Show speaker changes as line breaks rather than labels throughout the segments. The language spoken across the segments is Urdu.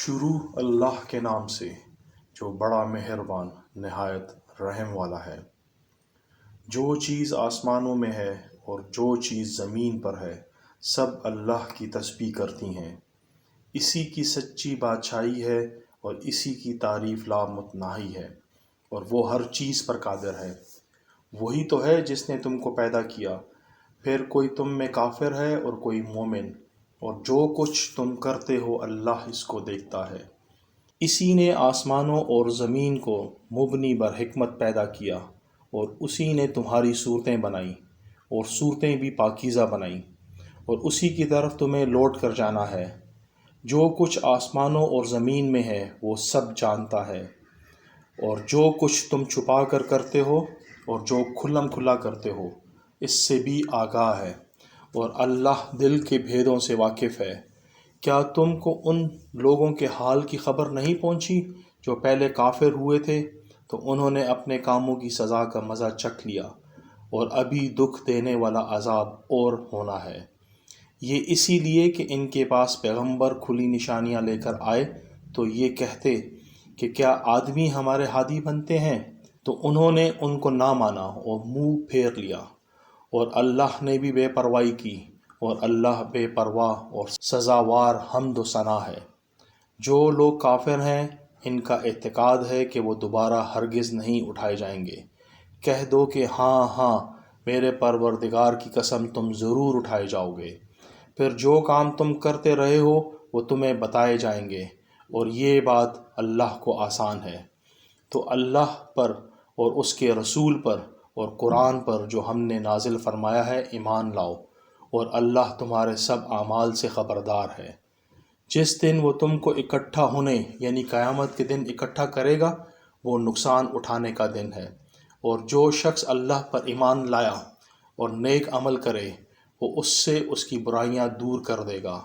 شروع اللہ کے نام سے جو بڑا مہربان نہایت رحم والا ہے۔ جو چیز آسمانوں میں ہے اور جو چیز زمین پر ہے سب اللہ کی تسبیح کرتی ہیں۔ اسی کی سچی بادشاہی ہے اور اسی کی تعریف لامتناہی ہے، اور وہ ہر چیز پر قادر ہے۔ وہی تو ہے جس نے تم کو پیدا کیا، پھر کوئی تم میں کافر ہے اور کوئی مومن، اور جو کچھ تم کرتے ہو اللہ اس کو دیکھتا ہے۔ اسی نے آسمانوں اور زمین کو مبنی بر حکمت پیدا کیا، اور اسی نے تمہاری صورتیں بنائیں اور صورتیں بھی پاکیزہ بنائیں، اور اسی کی طرف تمہیں لوٹ کر جانا ہے۔ جو کچھ آسمانوں اور زمین میں ہے وہ سب جانتا ہے، اور جو کچھ تم چھپا کر کرتے ہو اور جو کھلم کھلا کرتے ہو اس سے بھی آگاہ ہے، اور اللہ دل کے بھیدوں سے واقف ہے۔ کیا تم کو ان لوگوں کے حال کی خبر نہیں پہنچی جو پہلے کافر ہوئے تھے؟ تو انہوں نے اپنے کاموں کی سزا کا مزہ چکھ لیا، اور ابھی دکھ دینے والا عذاب اور ہونا ہے۔ یہ اسی لیے کہ ان کے پاس پیغمبر کھلی نشانیاں لے کر آئے تو یہ کہتے کہ کیا آدمی ہمارے ہادی بنتے ہیں؟ تو انہوں نے ان کو نہ مانا اور منہ پھیر لیا، اور اللہ نے بھی بے پرواہی کی، اور اللہ بے پرواہ اور سزاوار حمد و ثنا ہے۔ جو لوگ کافر ہیں ان کا اعتقاد ہے کہ وہ دوبارہ ہرگز نہیں اٹھائے جائیں گے۔ کہہ دو کہ ہاں ہاں، میرے پروردگار کی قسم تم ضرور اٹھائے جاؤ گے، پھر جو کام تم کرتے رہے ہو وہ تمہیں بتائے جائیں گے، اور یہ بات اللہ کو آسان ہے۔ تو اللہ پر اور اس کے رسول پر اور قرآن پر جو ہم نے نازل فرمایا ہے ایمان لاؤ، اور اللہ تمہارے سب اعمال سے خبردار ہے۔ جس دن وہ تم کو اکٹھا ہونے یعنی قیامت کے دن اکٹھا کرے گا وہ نقصان اٹھانے کا دن ہے، اور جو شخص اللہ پر ایمان لایا اور نیک عمل کرے وہ اس سے اس کی برائیاں دور کر دے گا،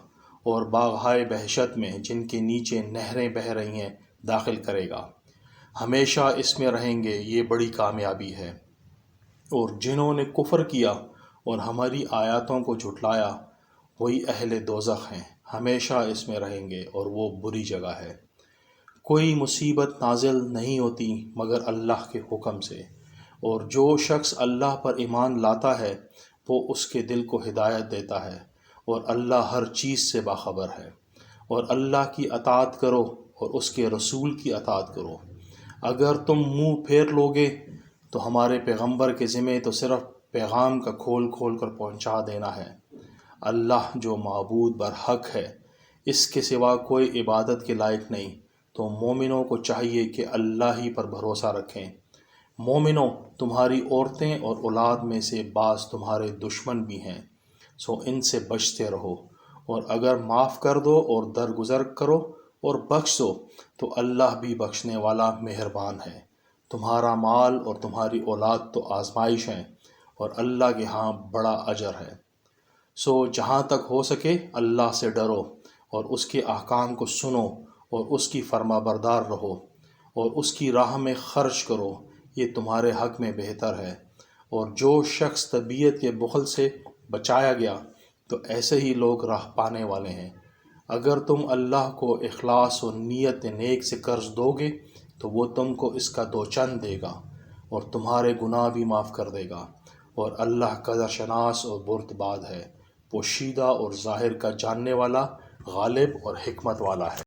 اور باغہائے بہشت میں جن کے نیچے نہریں بہہ رہی ہیں داخل کرے گا۔ ہمیشہ اس میں رہیں گے، یہ بڑی کامیابی ہے۔ اور جنہوں نے کفر کیا اور ہماری آیاتوں کو جھٹلایا وہی اہل دوزخ ہیں، ہمیشہ اس میں رہیں گے، اور وہ بری جگہ ہے۔ کوئی مصیبت نازل نہیں ہوتی مگر اللہ کے حکم سے، اور جو شخص اللہ پر ایمان لاتا ہے وہ اس کے دل کو ہدایت دیتا ہے، اور اللہ ہر چیز سے باخبر ہے۔ اور اللہ کی اطاعت کرو اور اس کے رسول کی اطاعت کرو۔ اگر تم منہ پھیر لوگے تو ہمارے پیغمبر کے ذمہ تو صرف پیغام کا کھول کھول کر پہنچا دینا ہے۔ اللہ جو معبود برحق ہے، اس کے سوا کوئی عبادت کے لائق نہیں، تو مومنوں کو چاہیے کہ اللہ ہی پر بھروسہ رکھیں۔ مومنوں، تمہاری عورتیں اور اولاد میں سے بعض تمہارے دشمن بھی ہیں، سو ان سے بچتے رہو، اور اگر معاف کر دو اور درگزر کرو اور بخش دو تو اللہ بھی بخشنے والا مہربان ہے۔ تمہارا مال اور تمہاری اولاد تو آزمائش ہیں، اور اللہ کے ہاں بڑا اجر ہے۔ سو جہاں تک ہو سکے اللہ سے ڈرو اور اس کے احکام کو سنو اور اس کی فرما بردار رہو، اور اس کی راہ میں خرچ کرو، یہ تمہارے حق میں بہتر ہے۔ اور جو شخص طبیعت کے بخل سے بچایا گیا تو ایسے ہی لوگ راہ پانے والے ہیں۔ اگر تم اللہ کو اخلاص اور نیت نیک سے قرض دو گے تو وہ تم کو اس کا دوچند دے گا، اور تمہارے گناہ بھی معاف کر دے گا، اور اللہ قدر شناس اور بردبار ہے، پوشیدہ اور ظاہر کا جاننے والا، غالب اور حکمت والا ہے۔